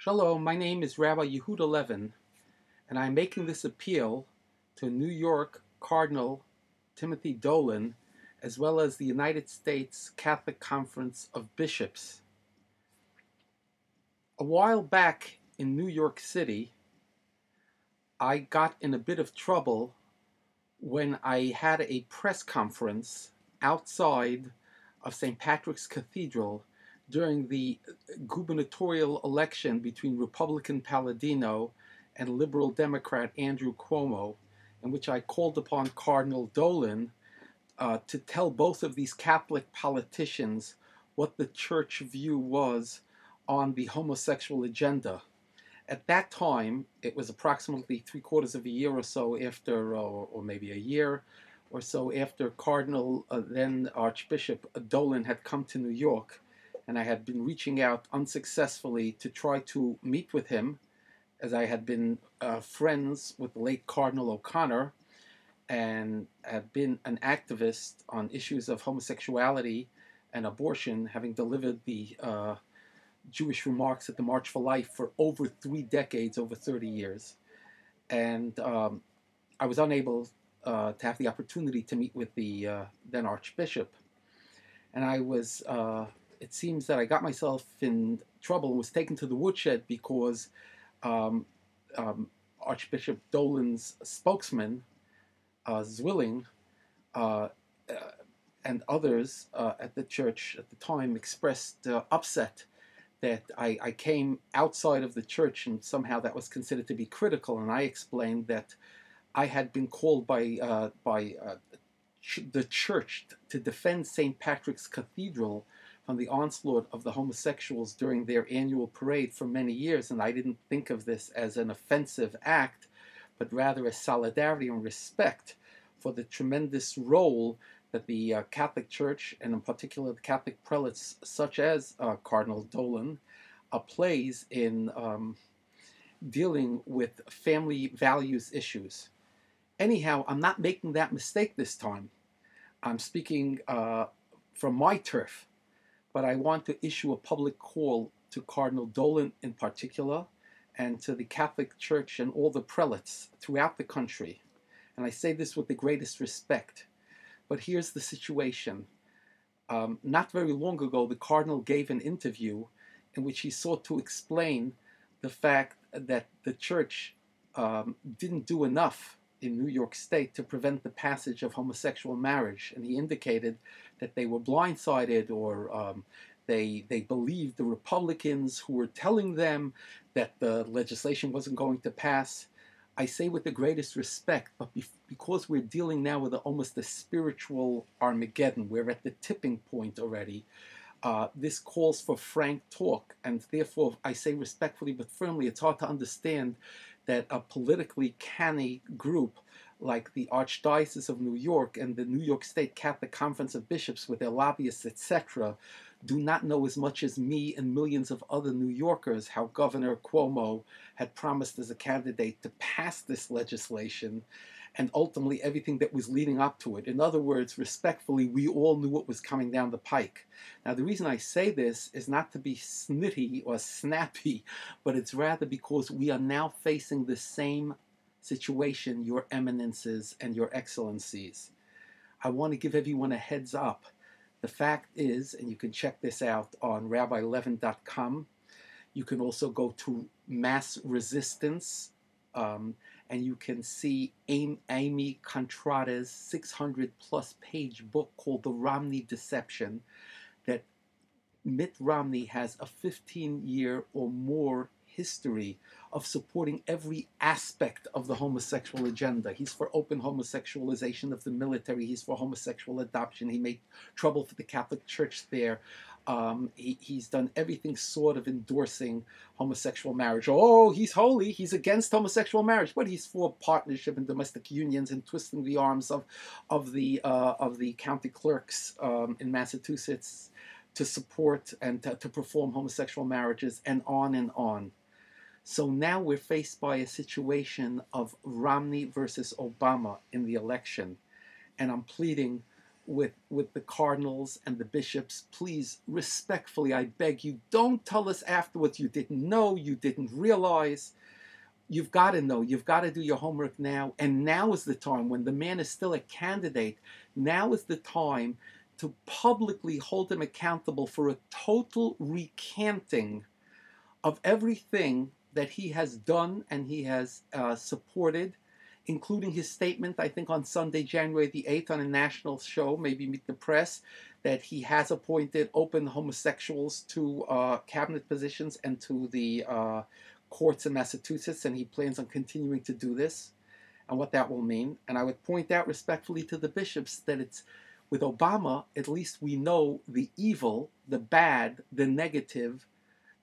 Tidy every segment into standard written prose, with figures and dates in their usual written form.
Shalom, my name is Rabbi Levin, and I'm making this appeal to New York Cardinal Timothy Dolan, as well as the United States Catholic Conference of Bishops. A while back in New York City, I got in a bit of trouble when I had a press conference outside of St. Patrick's Cathedral during the gubernatorial election between Republican Palladino and Liberal Democrat Andrew Cuomo, in which I called upon Cardinal Dolan to tell both of these Catholic politicians what the church view was on the homosexual agenda. At that time, it was approximately 3/4 of a year or so after, or maybe a year or so after Cardinal, then Archbishop Dolan had come to New York, and I had been reaching out unsuccessfully to try to meet with him, as I had been friends with the late Cardinal O'Connor and had been an activist on issues of homosexuality and abortion, having delivered the Jewish remarks at the March for Life for over 3 decades, over 30 years. And I was unable to have the opportunity to meet with the then Archbishop. And it seems that I got myself in trouble and was taken to the woodshed because Archbishop Dolan's spokesman, Zwilling, and others at the church at the time expressed upset that I came outside of the church, and somehow that was considered to be critical. And I explained that I had been called by the church to defend St. Patrick's Cathedral from the onslaught of the homosexuals during their annual parade for many years, and I didn't think of this as an offensive act, but rather as solidarity and respect for the tremendous role that the Catholic Church, and in particular the Catholic prelates such as Cardinal Dolan, plays in dealing with family values issues. Anyhow, I'm not making that mistake this time. I'm speaking from my turf, but I want to issue a public call to Cardinal Dolan in particular, and to the Catholic Church and all the prelates throughout the country. And I say this with the greatest respect. But here's the situation. Not very long ago, the Cardinal gave an interview in which he sought to explain the fact that the church didn't do enough in New York State to prevent the passage of homosexual marriage. And he indicated that they were blindsided, or they believed the Republicans who were telling them that the legislation wasn't going to pass. I say with the greatest respect, but because we're dealing now with almost a spiritual Armageddon, we're at the tipping point already, this calls for frank talk, and therefore I say respectfully but firmly, it's hard to understand that a politically canny group like the Archdiocese of New York and the New York State Catholic Conference of Bishops with their lobbyists, etc., do not know as much as me and millions of other New Yorkers how Governor Cuomo had promised as a candidate to pass this legislation, and ultimately everything that was leading up to it. In other words, respectfully, we all knew what was coming down the pike. Now, the reason I say this is not to be snitty or snappy, but it's rather because we are now facing the same situation, Your Eminences and Your Excellencies. I want to give everyone a heads up. The fact is, and you can check this out on RabbiLevin.com, you can also go to Mass Resistance, and you can see Amy Contrada's 600-plus page book called The Romney Deception, that Mitt Romney has a 15-year or more history of supporting every aspect of the homosexual agenda. He's for open homosexualization of the military. He's for homosexual adoption. He made trouble for the Catholic Church there. He's done everything sort of endorsing homosexual marriage. Oh, he's holy. He's against homosexual marriage, but he's for partnership and domestic unions and twisting the arms of the county clerks in Massachusetts to support and to perform homosexual marriages, and on and on. So now we're faced by a situation of Romney versus Obama in the election, and I'm pleading with the cardinals and the bishops, please, respectfully, I beg you, don't tell us afterwards you didn't know, you didn't realize. You've got to know. You've got to do your homework now. And now is the time, when the man is still a candidate, now is the time to publicly hold him accountable for a total recanting of everything that he has done and he has supported, including his statement, I think, on Sunday, January the 8th, on a national show, maybe Meet the Press, that he has appointed open homosexuals to cabinet positions and to the courts in Massachusetts, and he plans on continuing to do this, and what that will mean. And I would point out respectfully to the bishops that it's, with Obama, at least we know the evil, the bad, the negative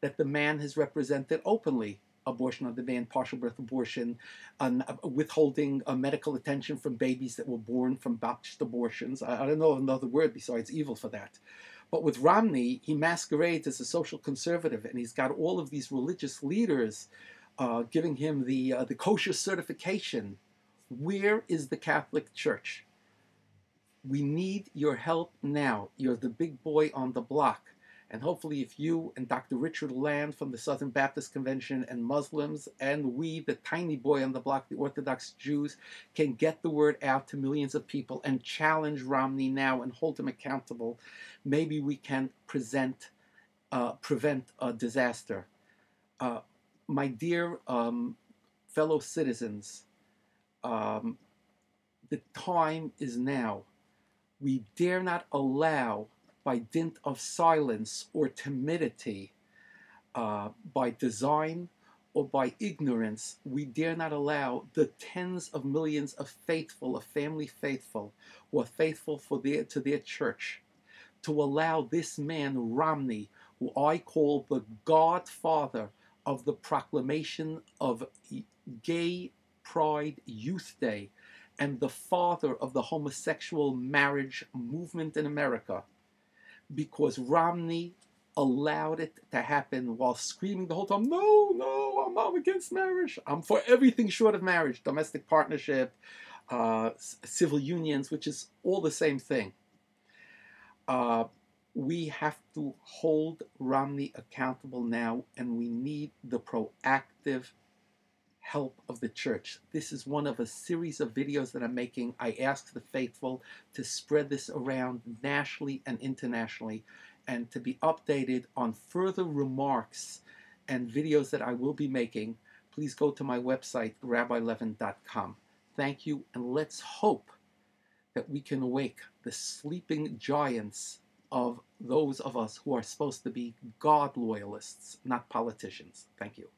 that the man has represented openly. Abortion on demand, partial birth abortion, withholding medical attention from babies that were born from botched abortions. I don't know another word besides evil for that. But with Romney, he masquerades as a social conservative, and he's got all of these religious leaders giving him the kosher certification. Where is the Catholic Church? We need your help now. You're the big boy on the block. And hopefully if you and Dr. Richard Land from the Southern Baptist Convention and Muslims and we, the tiny boy on the block, the Orthodox Jews, can get the word out to millions of people and challenge Romney now and hold him accountable, maybe we can prevent a disaster. My dear fellow citizens, the time is now. We dare not allow, by dint of silence or timidity, by design or by ignorance, we dare not allow the tens of millions of faithful, of family faithful, who are faithful to their church, to allow this man, Romney, who I call the godfather of the proclamation of Gay Pride Youth Day and the father of the homosexual marriage movement in America, because Romney allowed it to happen while screaming the whole time, no, no, I'm against marriage. I'm for everything short of marriage, domestic partnership, civil unions, which is all the same thing. We have to hold Romney accountable now, and we need the proactive help of the church. This is one of a series of videos that I'm making. I ask the faithful to spread this around nationally and internationally, and to be updated on further remarks and videos that I will be making. Please go to my website, rabbilevin.com. Thank you, and let's hope that we can awake the sleeping giants of those of us who are supposed to be God loyalists, not politicians. Thank you.